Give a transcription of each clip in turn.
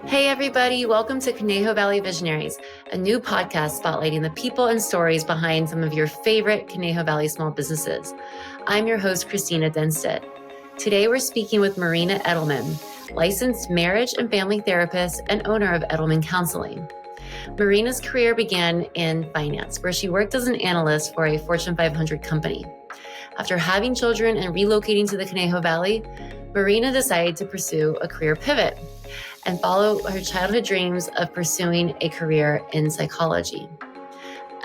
Hey everybody, welcome to Conejo Valley Visionaries, a new podcast spotlighting the people and stories behind some of your favorite Conejo Valley small businesses. I'm your host, Christina Denstedt. Today we're speaking with Marina Edelman, licensed marriage and family therapist and owner of Edelman Counseling. Marina's career began in finance, where she worked as an analyst for a Fortune 500 company. After having children and relocating to the Conejo Valley, Marina decided to pursue a career pivot and follow her childhood dreams of pursuing a career in psychology.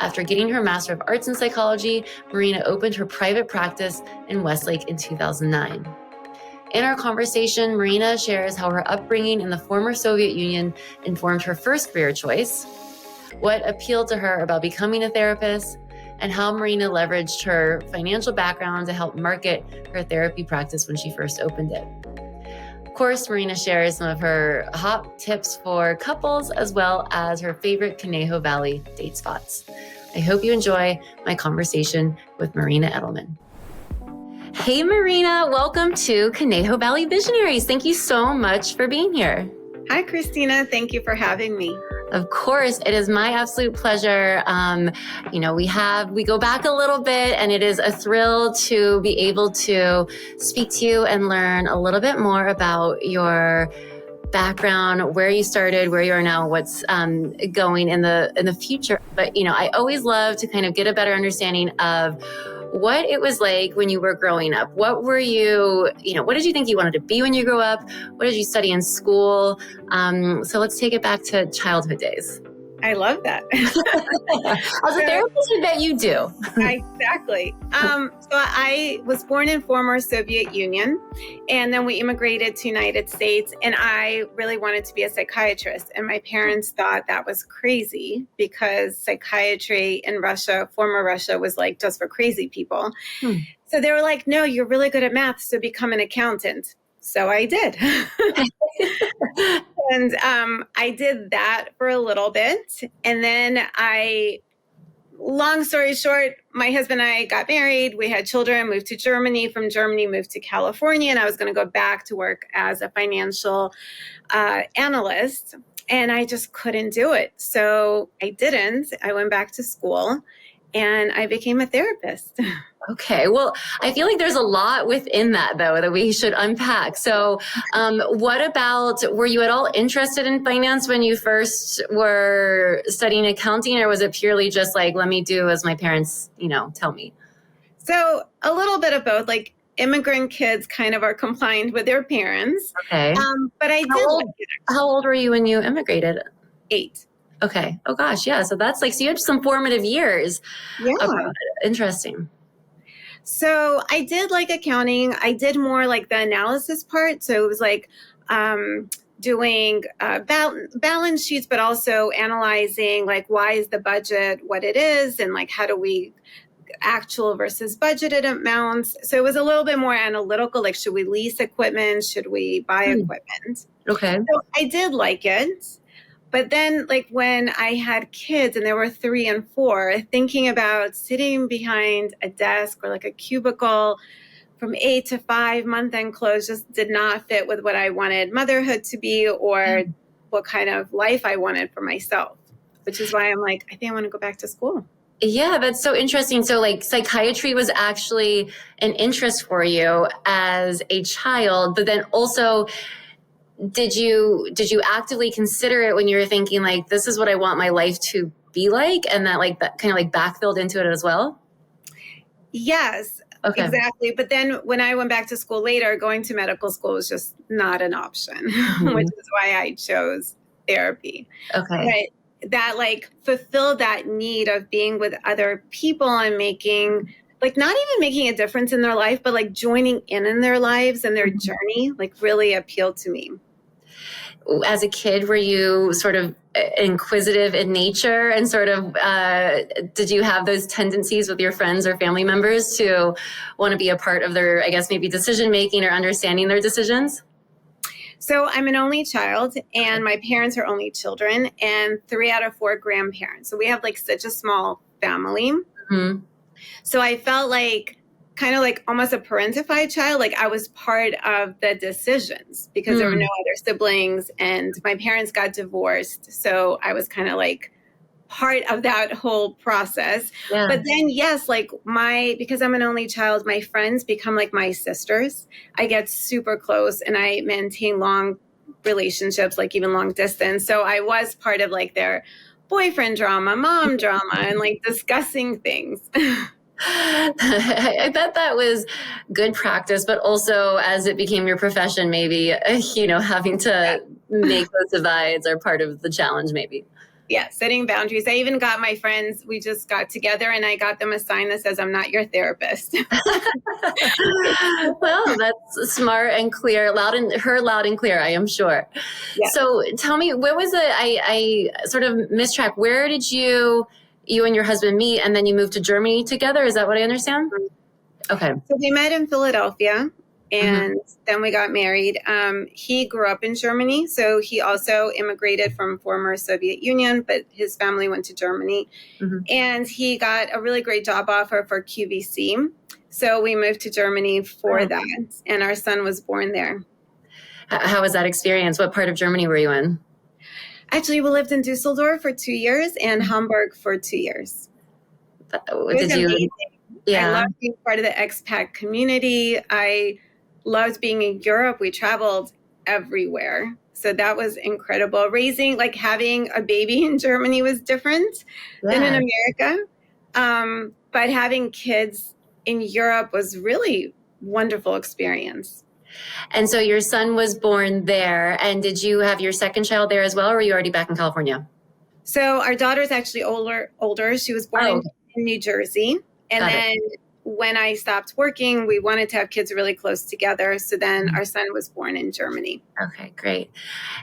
After getting her Master of Arts in Psychology, Marina opened her private practice in Westlake in 2009. In our conversation, Marina shares how her upbringing in the former Soviet Union informed her first career choice, what appealed to her about becoming a therapist, and how Marina leveraged her financial background to help market her therapy practice when she first opened it. Of course, Marina shares some of her hot tips for couples as well as her favorite Conejo Valley date spots. I hope you enjoy my conversation with Marina Edelman. Hey, Marina, welcome to Conejo Valley Visionaries. Thank you so much for being here. Hi, Christina. Thank you for having me. Of course, it is my absolute pleasure. We go back a little bit, and it is a thrill to be able to speak to you and learn a little bit more about your background, where you started, where you are now, what's going in the future. But I always love to kind of get a better understanding of what it was like when you were growing up. What were you, what did you think you wanted to be when you grew up? What did you study in school? So let's take it back to childhood days. I love that. As a therapist, I bet you do. Exactly. So I was born in former Soviet Union, and then we immigrated to United States, and I really wanted to be a psychiatrist. And my parents thought that was crazy because psychiatry in Russia, former Russia, was like just for crazy people. So they were like, no, you're really good at math, so become an accountant. So I did. And I did that for a little bit. And then long story short, my husband and I got married. We had children, moved to Germany. From Germany, moved to California. And I was going to go back to work as a financial analyst. And I just couldn't do it. So I didn't. I went back to school and I became a therapist. Okay. Well, I feel like there's a lot within that, though, that we should unpack. So were you at all interested in finance when you first were studying accounting, or was it purely just like, let me do as my parents, tell me? So a little bit of both. Like immigrant kids kind of are compliant with their parents. Okay. But I did. How old were you when you immigrated? 8. Okay. Oh, gosh. Yeah. So that's so you had some formative years. Yeah. Interesting. So I did like accounting. I did more like the analysis part. So it was like doing balance sheets, but also analyzing like why is the budget what it is, and like how do we actual versus budgeted amounts. So it was a little bit more analytical. Like, should we lease equipment? Should we buy equipment? Okay. So I did like it. But then, like, when I had kids and they were 3 and 4, thinking about sitting behind a desk or like a cubicle from 8 to 5, month-end close just did not fit with what I wanted motherhood to be or what kind of life I wanted for myself, which is why I'm like, I think I want to go back to school. Yeah, that's so interesting. So like psychiatry was actually an interest for you as a child, but then also did you actively consider it when you were thinking like, this is what I want my life to be like? And that kind of like backfilled into it as well? Yes, okay. Exactly. But then when I went back to school later, going to medical school was just not an option, which is why I chose therapy. Okay. But that fulfilled that need of being with other people and making not even making a difference in their life, but joining in their lives and their journey, really appealed to me. As a kid, were you sort of inquisitive in nature and sort of, did you have those tendencies with your friends or family members to want to be a part of their, I guess, maybe decision-making or understanding their decisions? So I'm an only child and my parents are only children and 3 out of 4 grandparents. So we have such a small family. Mm-hmm. So I felt like kind of like almost a parentified child. Like I was part of the decisions because there were no other siblings and my parents got divorced. So I was kind of like part of that whole process. Yeah. But then, yes, like because I'm an only child, my friends become like my sisters. I get super close and I maintain long relationships, like even long distance. So I was part of like their boyfriend drama, mom drama, and like discussing things. I bet that was good practice, but also as it became your profession, maybe, having to make those divides are part of the challenge, maybe. Yeah, setting boundaries. I even got my friends, we just got together and I got them a sign that says, I'm not your therapist. Well, that's smart and clear, loud and clear, I am sure. Yeah. So tell me, where was it? I sort of missed track. Where did you and your husband meet and then you moved to Germany together? Is that what I understand? Okay. So we met in Philadelphia. And then we got married. He grew up in Germany. So he also immigrated from former Soviet Union, but his family went to Germany. And he got a really great job offer for QVC. So we moved to Germany for that. And our son was born there. How was that experience? What part of Germany were you in? Actually, we lived in Dusseldorf for 2 years and Hamburg for 2 years. Amazing. Yeah. I loved being part of the expat community. I loved being in Europe. We traveled everywhere. So that was incredible. Having a baby in Germany was different than in America. But having kids in Europe was really wonderful experience. And so your son was born there. And did you have your second child there as well? Or were you already back in California? So our daughter's actually older. She was born in New Jersey. And then when I stopped working, we wanted to have kids really close together. So then our son was born in Germany. Okay, great.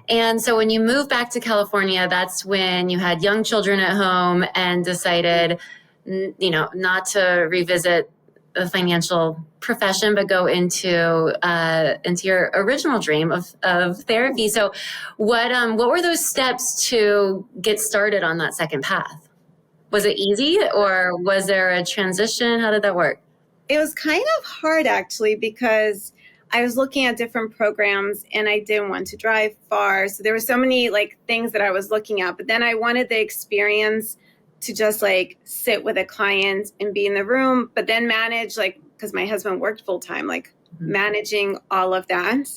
And so when you moved back to California, that's when you had young children at home and decided, not to revisit the financial profession, but go into your original dream of therapy. So what were those steps to get started on that second path? Was it easy or was there a transition? How did that work? It was kind of hard actually because I was looking at different programs and I didn't want to drive far. So there were so many things that I was looking at, but then I wanted the experience to just sit with a client and be in the room, but then manage because my husband worked full time, managing all of that.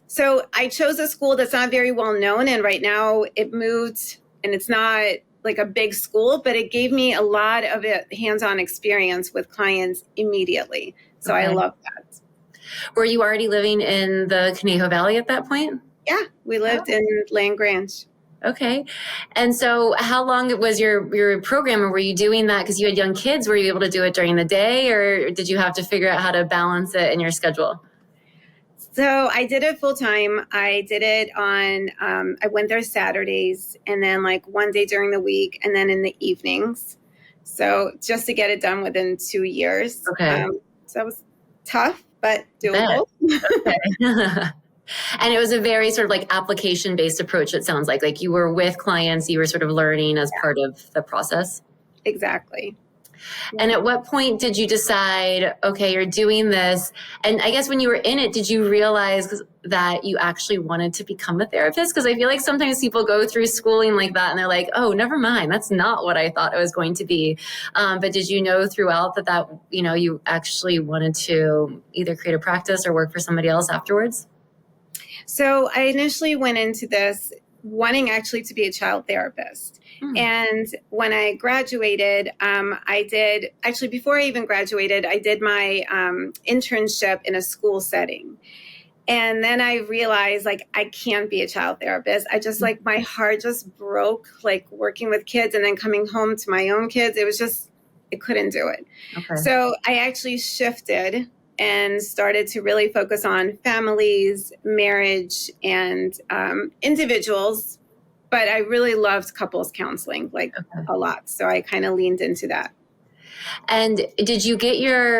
So I chose a school that's not very well known. And right now it moved and it's not a big school, but it gave me a lot of hands-on experience with clients immediately. So I love that. Were you already living in the Conejo Valley at that point? Yeah, we lived in Land Grange. Okay. And so how long was your program, or were you doing that because you had young kids? Were you able to do it during the day, or did you have to figure out how to balance it in your schedule? So I did it full time. I did it I went there Saturdays and then one day during the week and then in the evenings. So just to get it done within 2 years. Okay. So that was tough, but doable. Okay. And it was a very sort of application-based approach, it sounds like you were with clients, you were sort of learning as part of the process. Exactly. And at what point did you decide, okay, you're doing this? And I guess when you were in it, did you realize that you actually wanted to become a therapist? Because I feel like sometimes people go through schooling like that and they're like, oh, never mind. That's not what I thought it was going to be. But did you know throughout that, you actually wanted to either create a practice or work for somebody else afterwards? So I initially went into this wanting actually to be a child therapist. And when I graduated, before I even graduated, I did my internship in a school setting. And then I realized I can't be a child therapist. I just my heart just broke, working with kids and then coming home to my own kids. I couldn't do it. Okay. So I actually shifted and started to really focus on families, marriage, and individuals. But I really loved couples counseling, a lot. So I kind of leaned into that. And did you get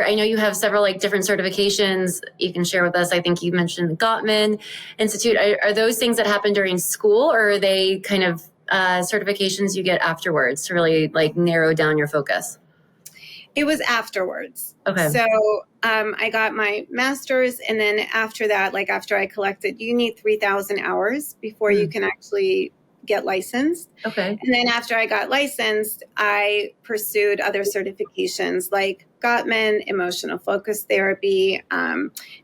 I know you have several different certifications you can share with us. I think you mentioned the Gottman Institute. Are those things that happen during school, or are they kind of certifications you get afterwards to really narrow down your focus? It was afterwards. Okay. So I got my master's, and then after that, like after I collected, you need 3,000 hours before you can actually get licensed. Okay. And then after I got licensed, I pursued other certifications like Gottman, emotional focus therapy,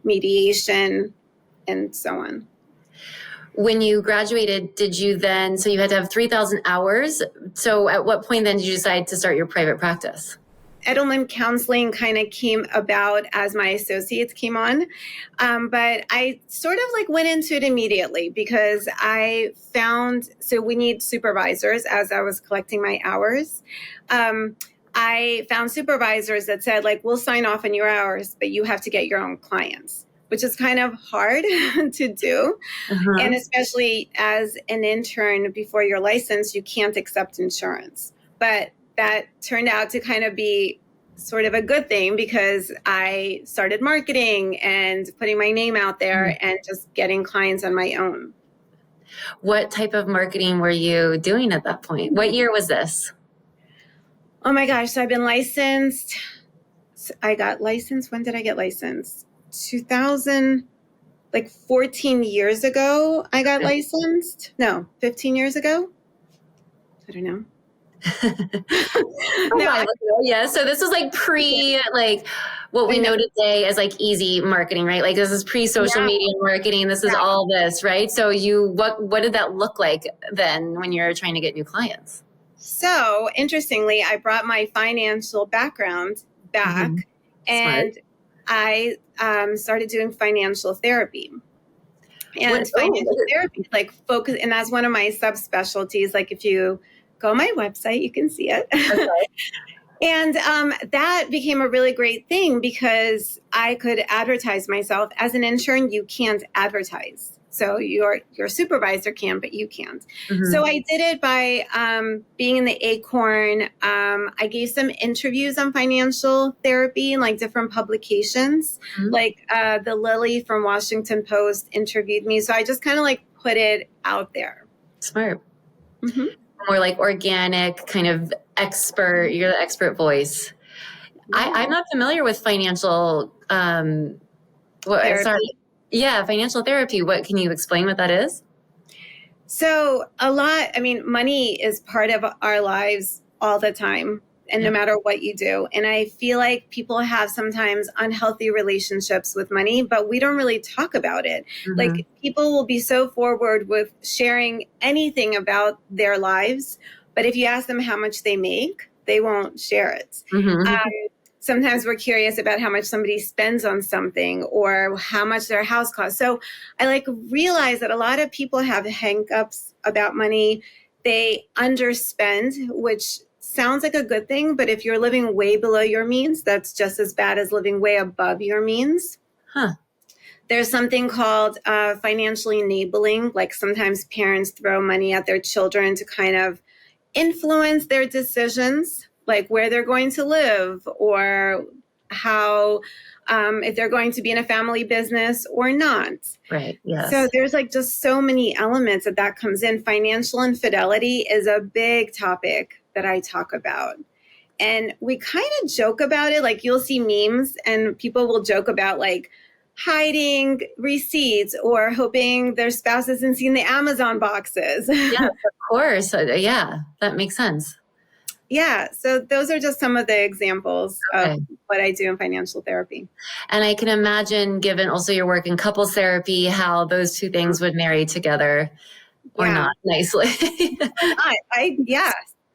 mediation, and so on. When you graduated, did you then, so you had to have 3,000 hours. So at what point then did you decide to start your private practice? Edelman counseling kind of came about as my associates came on. But I sort of like went into it immediately because I found, so we need supervisors as I was collecting my hours. I found supervisors that said like, we'll sign off on your hours, but you have to get your own clients, which is kind of hard to do. And especially as an intern before you're licensed, you can't accept insurance. But that turned out to kind of be sort of a good thing because I started marketing and putting my name out there and just getting clients on my own. What type of marketing were you doing at that point? What year was this? Oh my gosh. So I've been licensed. I got licensed. When did I get licensed? 2000, like 14 years ago, I got licensed. No, 15 years ago. I don't know. Yeah. So this was like like what we know today as like easy marketing, right? Like this is pre-social media marketing. This is all this, right? So what did that look like then when you're trying to get new clients? So interestingly, I brought my financial background back and I started doing financial therapy. And financial therapy, like focus, and that's one of my subspecialties. Like if you go on my website, you can see it. Okay. And that became a really great thing because I could advertise myself. As an intern, you can't advertise. So your supervisor can, but you can't. So I did it by being in the Acorn. I gave some interviews on financial therapy in like different publications. Like the Lily from Washington Post interviewed me. So I just kind of like put it out there. Smart. More like organic kind of expert. You're the expert voice. I'm not familiar with financial therapy. Financial therapy. What can you explain what that is? So money is part of our lives all the time and no matter what you do. And I feel like people have sometimes unhealthy relationships with money, but we don't really talk about it. Like people will be so forward with sharing anything about their lives, but if you ask them how much they make, they won't share it. Sometimes we're curious about how much somebody spends on something or how much their house costs. So I like realize that a lot of people have hang-ups about money. They underspend, which sounds like a good thing, but if you're living way below your means, that's just as bad as living way above your means. There's something called financially enabling. Like sometimes parents throw money at their children to kind of influence their decisions, like where they're going to live or how, if they're going to be in a family business or not. Right. Yes. So there's like just so many elements that comes in. Financial infidelity is a big topic that I talk about. And we kind of joke about it. Like you'll see memes and people will joke about like hiding receipts or hoping their spouse isn't seeing the Amazon boxes. Yeah, of course. Yeah, that makes sense. Yeah. So those are just some of the examples of what I do in financial therapy. And I can imagine, given also your work in couples therapy, how those two things would marry together or not nicely.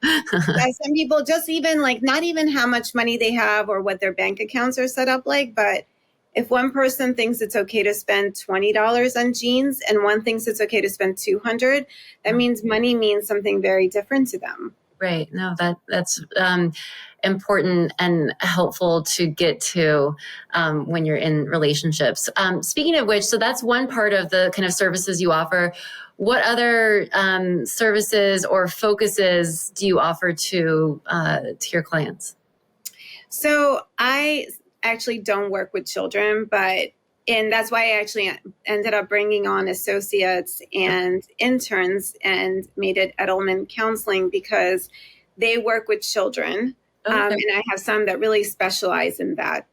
Some people just even like not even how much money they have or what their bank accounts are set up like, but if one person thinks it's okay to spend $20 on jeans and one thinks it's okay to spend $200, that means money means something very different to them. Right. No, that's important and helpful to get to when you're in relationships. Speaking of which, so that's one part of the kind of services you offer. What other services or focuses do you offer to your clients? So I actually don't work with children, and that's why I actually ended up bringing on associates and interns and made it Edelman Counseling because they work with children. Okay. And I have some that really specialize in that,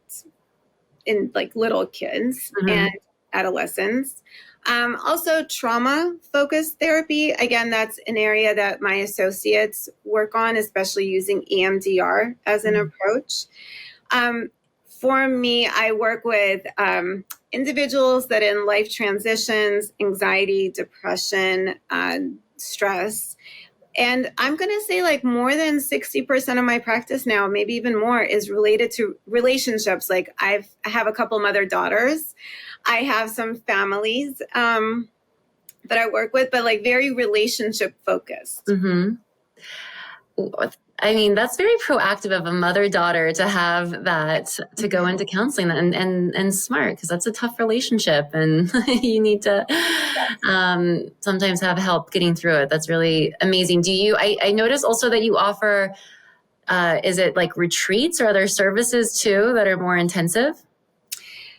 in like little kids and adolescents. Also trauma focused therapy. Again, that's an area that my associates work on, especially using EMDR as an approach. For me, I work with individuals that in life transitions, anxiety, depression, stress. And I'm going to say like more than 60% of my practice now, maybe even more, is related to relationships. Like I have a couple mother-daughters. I have some families that I work with, but like very relationship focused. Mm-hmm. I mean, that's very proactive of a mother-daughter to have that, to go into counseling and smart, because that's a tough relationship and you need to sometimes have help getting through it. That's really amazing. I notice also that you offer, is it like retreats or other services too that are more intensive?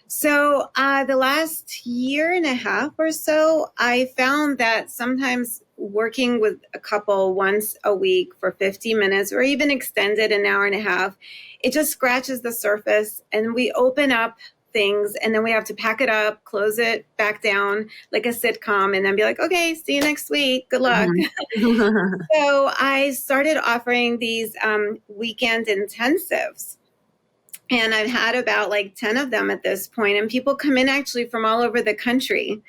So the last year and a half or so, I found that sometimes working with a couple once a week for 50 minutes or even extended an hour and a half, it just scratches the surface and we open up things and then we have to pack it up, close it back down like a sitcom, and then be like, okay, see you next week. Good luck. So I started offering these weekend intensives. And I've had about like 10 of them at this point, and people come in actually from all over the country.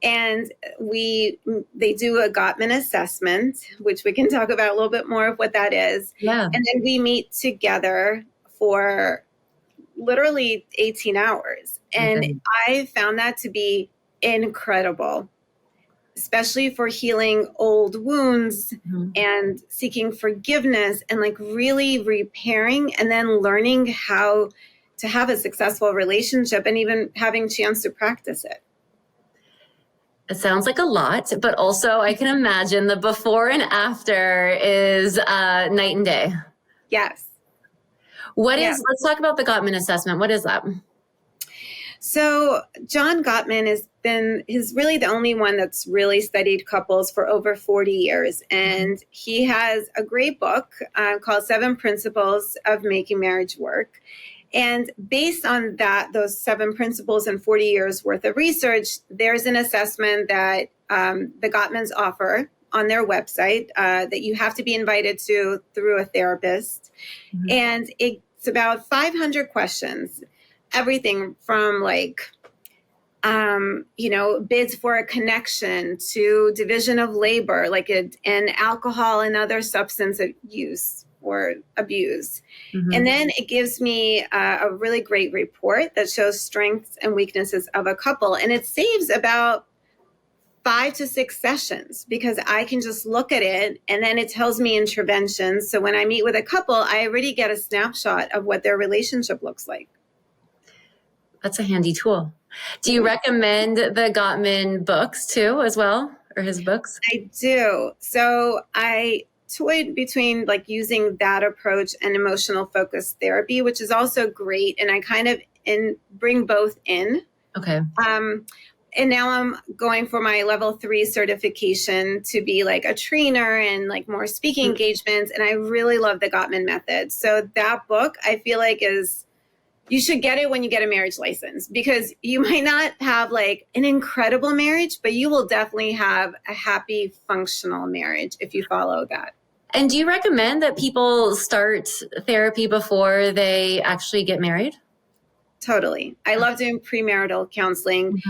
And they do a Gottman assessment, which we can talk about a little bit more of what that is. Yeah. And then we meet together for literally 18 hours. And I found that to be incredible, especially for healing old wounds and seeking forgiveness and like really repairing and then learning how to have a successful relationship and even having a chance to practice it. It sounds like a lot, but also I can imagine the before and after is night and day. Yes. Let's talk about the Gottman assessment. What is that? So John Gottman is really the only one that's really studied couples for over 40 years. And he has a great book called 7 Principles of Making Marriage Work. And based on those 7 principles and 40 years worth of research, there's an assessment that the Gottmans offer on their website that you have to be invited to through a therapist. And it's about 500 questions. Everything from like, bids for a connection to division of labor, like and alcohol and other substance use or abuse. And then it gives me a really great report that shows strengths and weaknesses of a couple. And it saves about 5 to 6 sessions because I can just look at it and then it tells me interventions. So when I meet with a couple, I already get a snapshot of what their relationship looks like. That's a handy tool. Do you recommend the Gottman books too, as well, or his books? I do. So I toyed between like using that approach and emotional focused therapy, which is also great. And I kind of bring both in. Okay. And now I'm going for my level 3 certification to be like a trainer and like more speaking engagements. And I really love the Gottman method. So that book I feel like you should get it when you get a marriage license, because you might not have like an incredible marriage, but you will definitely have a happy, functional marriage if you follow that. And do you recommend that people start therapy before they actually get married? Totally. I love doing premarital counseling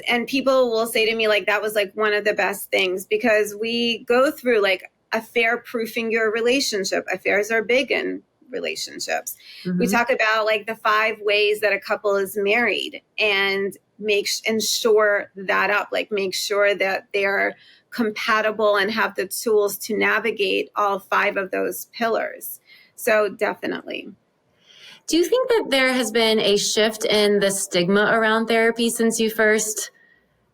and people will say to me like that was like one of the best things, because we go through like affair proofing your relationship. Affairs are big in relationships. We talk about like the 5 ways that a couple is married and ensure that up, like make sure that they're compatible and have the tools to navigate all 5 of those pillars. So definitely. Do you think that there has been a shift in the stigma around therapy since you first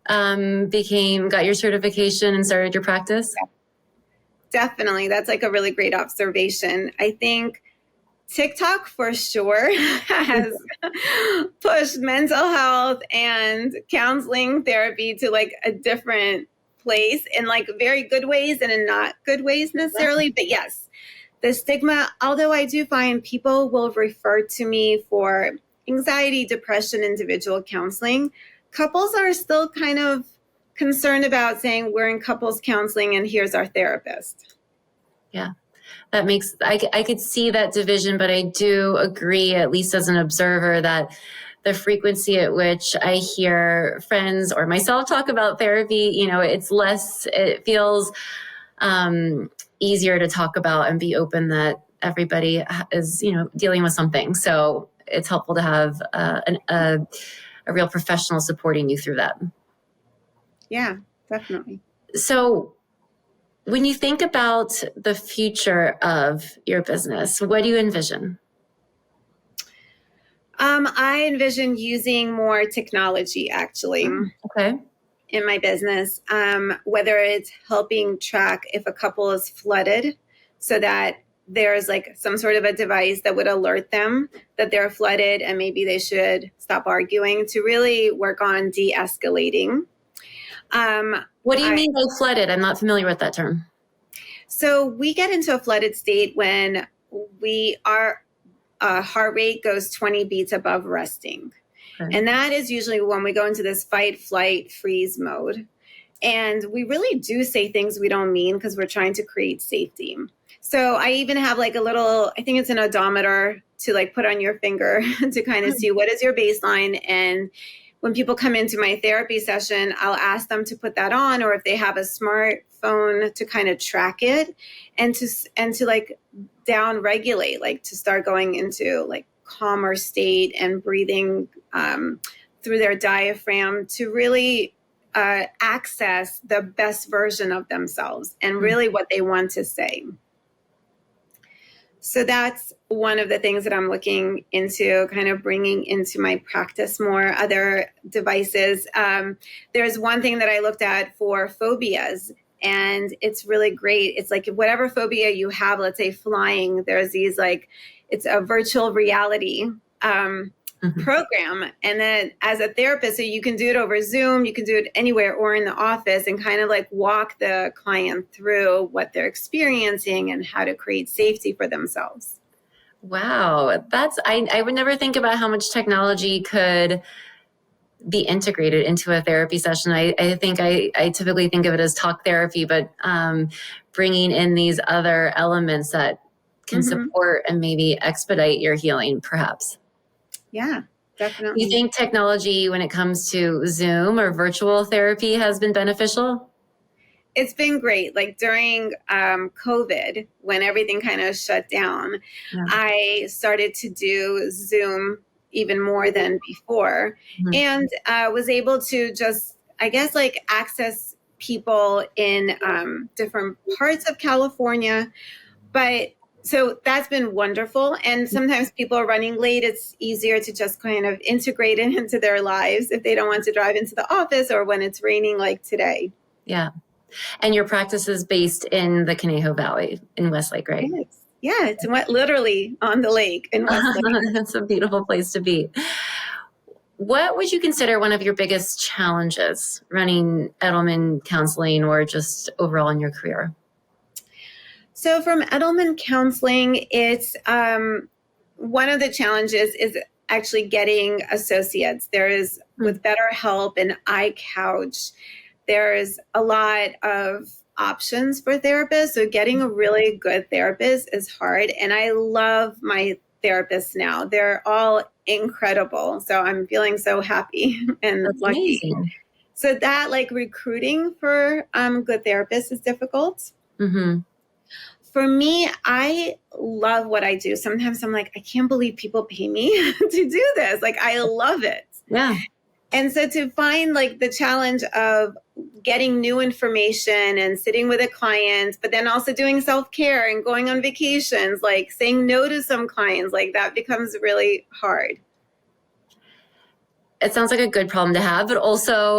got your certification and started your practice? Definitely. That's like a really great observation. I think TikTok for sure has pushed mental health and counseling therapy to like a different place in like very good ways and in not good ways necessarily. But yes, the stigma, although I do find people will refer to me for anxiety, depression, individual counseling, couples are still kind of concerned about saying we're in couples counseling and here's our therapist. Yeah. That makes, I could see that division, but I do agree, at least as an observer, that the frequency at which I hear friends or myself talk about therapy, it feels easier to talk about and be open that everybody is, dealing with something. So it's helpful to have a real professional supporting you through that. Yeah, definitely. So when you think about the future of your business, what do you envision? I envision using more technology, actually. Okay. In my business, whether it's helping track if a couple is flooded so that there's like some sort of a device that would alert them that they're flooded and maybe they should stop arguing, to really work on de-escalating. What do you mean by flooded? I'm not familiar with that term. So we get into a flooded state when our heart rate goes 20 beats above resting. Okay. And that is usually when we go into this fight, flight, freeze mode. And we really do say things we don't mean because we're trying to create safety. So I even have like a little, I think it's an odometer to like put on your finger to kind of see what is your baseline. And when people come into my therapy session, I'll ask them to put that on, or if they have a smartphone, to kind of track it and to like down regulate, like to start going into like calmer state and breathing through their diaphragm to really access the best version of themselves and really what they want to say. So that's one of the things that I'm looking into, kind of bringing into my practice more. Other devices. There's one thing that I looked at for phobias, and it's really great. It's like whatever phobia you have, let's say flying, there's these like, it's a virtual reality program. And then as a therapist, so you can do it over Zoom, you can do it anywhere or in the office, and kind of like walk the client through what they're experiencing and how to create safety for themselves. Wow. I would never think about how much technology could be integrated into a therapy session. I think I typically think of it as talk therapy, but bringing in these other elements that can support and maybe expedite your healing, perhaps. Yeah, definitely. Do you think technology, when it comes to Zoom or virtual therapy, has been beneficial? It's been great. Like during COVID, when everything kind of shut down, I started to do Zoom even more than before, and was able to just, I guess, like access people in different parts of California. But so that's been wonderful. And sometimes people are running late. It's easier to just kind of integrate it into their lives if they don't want to drive into the office or when it's raining like today. Yeah. And your practice is based in the Conejo Valley in Westlake, right? Yes. Yeah, it's literally on the lake in Westlake. That's a beautiful place to be. What would you consider one of your biggest challenges running Edelman counseling or just overall in your career? So from Edelman counseling, it's one of the challenges is actually getting associates. There is, with BetterHelp and iCouch, there's a lot of options for therapists. So getting a really good therapist is hard. And I love my therapists now. They're all incredible. So I'm feeling so happy and That's lucky. Amazing. So that like recruiting for good therapists is difficult. For me, I love what I do. Sometimes I'm like, I can't believe people pay me to do this. Like, I love it. Yeah. And so to find like the challenge of getting new information and sitting with a client, but then also doing self-care and going on vacations, like saying no to some clients, like that becomes really hard. It sounds like a good problem to have, but also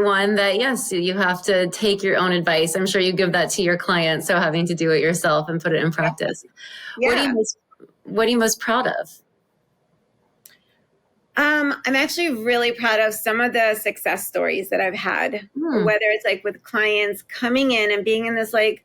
one that, yes, you have to take your own advice. I'm sure you give that to your clients. So having to do it yourself and put it in practice. Yeah. What are you most proud of? I'm actually really proud of some of the success stories that I've had, whether it's like with clients coming in and being in this like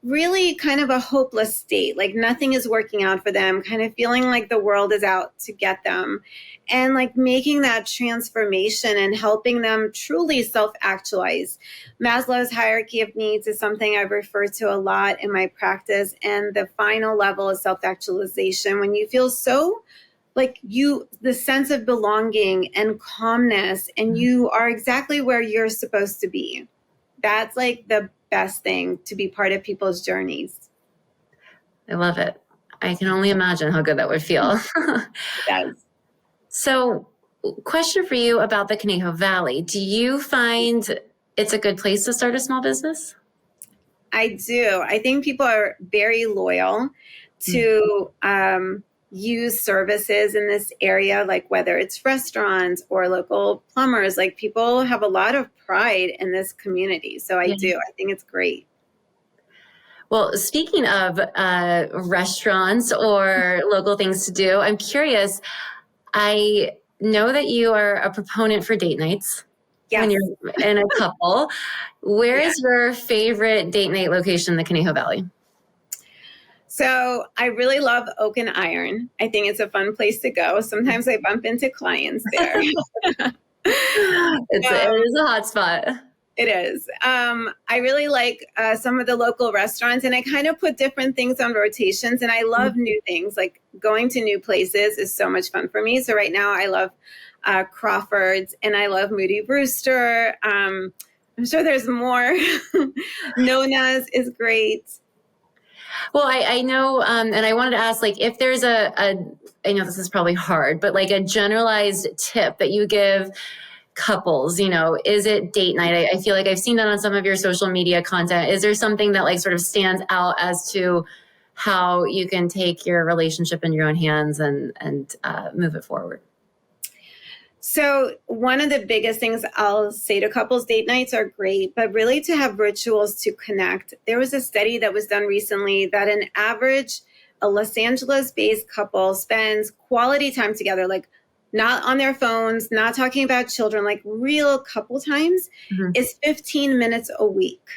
really kind of a hopeless state, like nothing is working out for them, kind of feeling like the world is out to get them, and like making that transformation and helping them truly self-actualize. Maslow's hierarchy of needs is something I've referred to a lot in my practice. And the final level is self-actualization, when you feel so like the sense of belonging and calmness, and you are exactly where you're supposed to be. That's like the best thing to be part of people's journeys. I love it. I can only imagine how good that would feel. It does. So, question for you about the Conejo Valley. Do you find it's a good place to start a small business? I do. I think people are very loyal to use services in this area, like whether it's restaurants or local plumbers. Like people have a lot of pride in this community. So I do. I think it's great. Well, speaking of restaurants or local things to do, I'm curious. I know that you are a proponent for date nights. Yes. When you're in a couple. Where is your favorite date night location in the Conejo Valley? So I really love Oak and Iron. I think it's a fun place to go. Sometimes I bump into clients there. It is a hot spot. It is. I really like some of the local restaurants, and I kind of put different things on rotations, and I love new things. Like going to new places is so much fun for me. So right now I love Crawford's, and I love Moody Brewster. I'm sure there's more. Nona's is great. Well, I know, and I wanted to ask, like, if there's I know this is probably hard, but like a generalized tip that you give couples, is it date night? I feel like I've seen that on some of your social media content. Is there something that like sort of stands out as to how you can take your relationship in your own hands and move it forward? So one of the biggest things I'll say to couples, date nights are great, but really to have rituals to connect. There was a study that was done recently that an average, a Los Angeles-based couple spends quality time together, like not on their phones, not talking about children, like real couple times, is 15 minutes a week,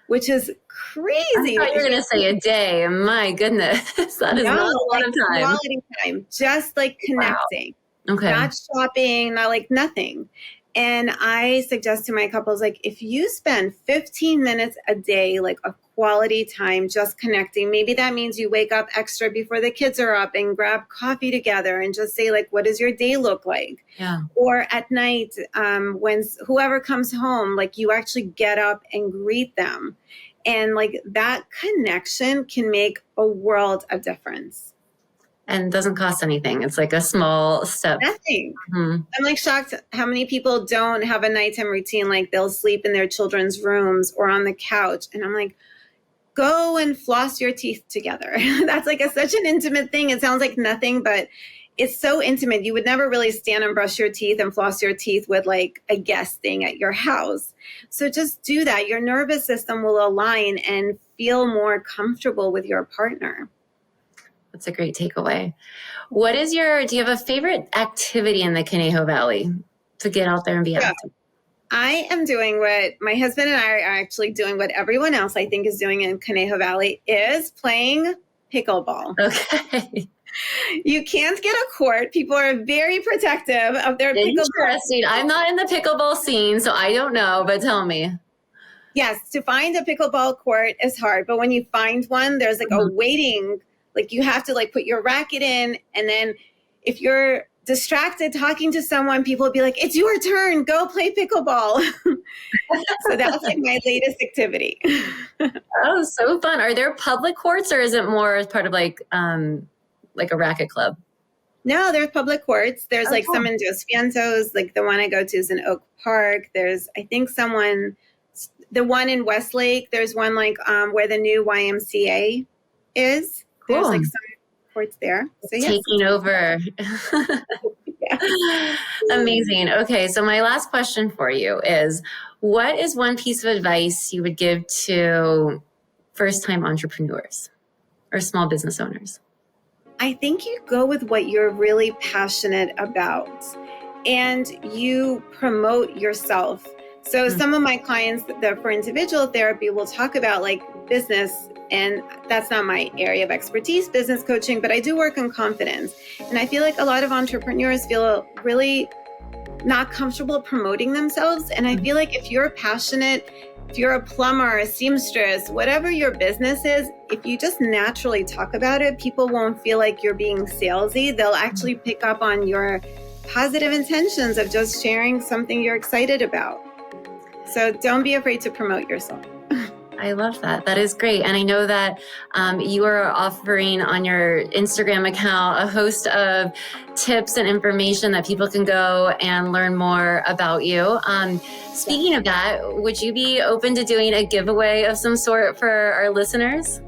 which is crazy. I thought you were going to say a day. My goodness. That is not a lot of time. Quality time, just like connecting. Wow. Okay. Not shopping, not like nothing. And I suggest to my couples, like if you spend 15 minutes a day, like a quality time, just connecting, maybe that means you wake up extra before the kids are up and grab coffee together and just say like, what does your day look like? Yeah. Or at night, when whoever comes home, like you actually get up and greet them. And like that connection can make a world of difference. And doesn't cost anything. It's like a small step. Nothing. I'm like shocked how many people don't have a nighttime routine. Like they'll sleep in their children's rooms or on the couch. And I'm like, go and floss your teeth together. That's like such an intimate thing. It sounds like nothing, but it's so intimate. You would never really stand and brush your teeth and floss your teeth with like a guest thing at your house. So just do that. Your nervous system will align and feel more comfortable with your partner. That's a great takeaway. Do you have a favorite activity in the Conejo Valley to get out there and be active? I am doing what my husband and I are actually doing, what everyone else I think is doing in Conejo Valley, is playing pickleball. Okay. You can't get a court. People are very protective of their pickleball. Interesting. I'm not in the pickleball scene, so I don't know, but tell me. Yes, to find a pickleball court is hard, but when you find one, there's like a waiting. Like you have to like put your racket in, and then if you're distracted talking to someone, people will be like, it's your turn, go play pickleball. So that's like my latest activity. Oh, so fun. Are there public courts, or is it more as part of like a racket club? No, there's public courts. There's like some in Dos Vientos, like the one I go to is in Oak Park. There's, I think the one in Westlake, there's one like where the new YMCA is. There's like some courts there. So, yes. Taking over. Yeah. Amazing. Okay, so my last question for you is, what is one piece of advice you would give to first-time entrepreneurs or small business owners? I think you go with what you're really passionate about and you promote yourself. So some of my clients that for individual therapy will talk about like business, and that's not my area of expertise, business coaching, but I do work on confidence. And I feel like a lot of entrepreneurs feel really not comfortable promoting themselves. And I feel like if you're passionate, if you're a plumber, a seamstress, whatever your business is, if you just naturally talk about it, people won't feel like you're being salesy. They'll actually pick up on your positive intentions of just sharing something you're excited about. So don't be afraid to promote yourself. I love that. That is great. And I know that you are offering on your Instagram account a host of tips and information that people can go and learn more about you. Speaking of that, would you be open to doing a giveaway of some sort for our listeners?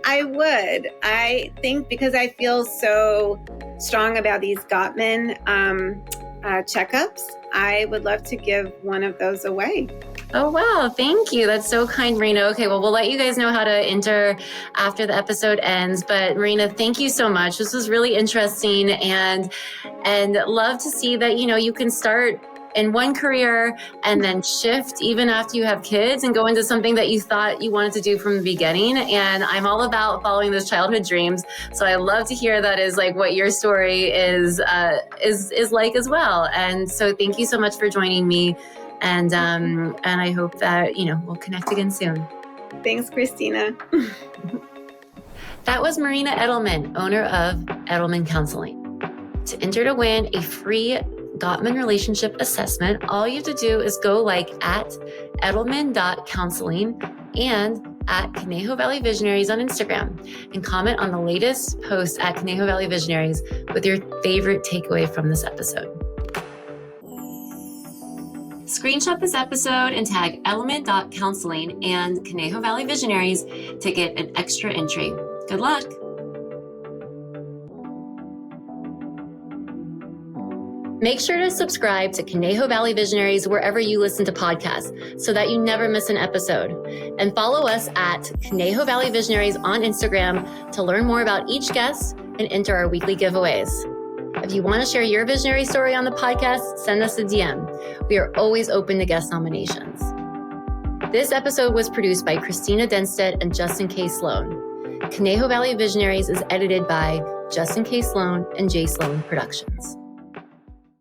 I would. I think because I feel so strong about these Gottman checkups, I would love to give one of those away. Oh, wow. Thank you. That's so kind, Marina. Okay, well, we'll let you guys know how to enter after the episode ends. But Marina, thank you so much. This was really interesting and love to see that, you can start in one career and then shift even after you have kids and go into something that you thought you wanted to do from the beginning. And I'm all about following those childhood dreams. So I love to hear that is like what your story is like as well. And so thank you so much for joining me. And I hope that, we'll connect again soon. Thanks, Christina. That was Marina Edelman, owner of Edelman Counseling. To enter to win a free Gottman relationship assessment, all you have to do is go at edelman.counseling and at Conejo Valley Visionaries on Instagram and comment on the latest post at Conejo Valley Visionaries with your favorite takeaway from this episode. Screenshot this episode and tag element.counseling and Conejo Valley Visionaries to get an extra entry. Good luck. Make sure to subscribe to Conejo Valley Visionaries wherever you listen to podcasts so that you never miss an episode. And follow us at Conejo Valley Visionaries on Instagram to learn more about each guest and enter our weekly giveaways. If you want to share your visionary story on the podcast, send us a DM. We are always open to guest nominations. This episode was produced by Christina Denstedt and Justin K. Sloan. Conejo Valley Visionaries is edited by Justin K. Sloan and J. Sloan Productions.